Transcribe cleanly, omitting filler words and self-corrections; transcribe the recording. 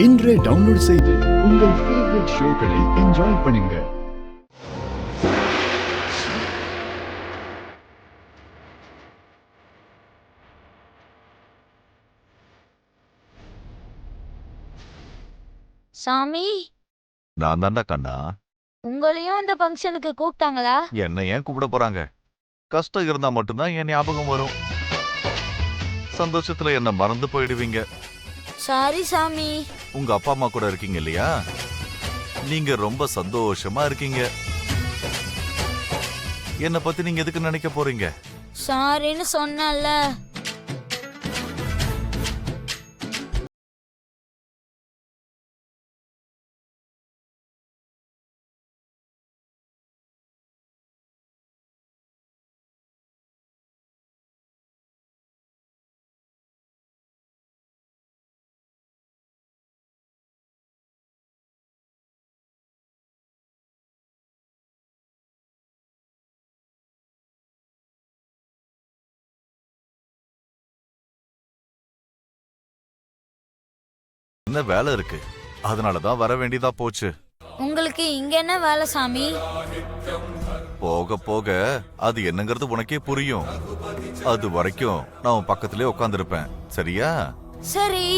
இன்றே டவுன்லோட் செய்து உங்கள் ஃபேவரட் ஷோக்களை என்ஜாய் பண்ணுங்க. சாமி, நான் தான்டா கண்ணா. உங்களையும் இந்த ஃபங்க்ஷனுக்கு கூப்பிட்டாங்களா? என்ன ஏன் கூப்பிட போறாங்க? கஷ்டம் இருந்தா மட்டும்தான் என் ஞாபகம் வரும். சந்தோஷத்துல என்ன மறந்து போயிடுவீங்க. சாரி சாமி. உங்க அப்பா அம்மா கூட இருக்கீங்க இல்லையா? நீங்க ரொம்ப சந்தோஷமா இருக்கீங்க. என்ன பத்தி நீங்க எதுக்கு நினைக்க போறீங்க? சாரின்னு சொன்னல. என்ன வேலை இருக்கு, அதனாலதான் வர வேண்டியதா போச்சு. உங்களுக்கு இங்க என்ன வேலை சாமி? போக போக அது என்னங்கிறது உனக்கே புரியும். அது வரைக்கும் நான் உன் பக்கத்திலே உட்கார்ந்திருப்பேன், சரியா? சரி.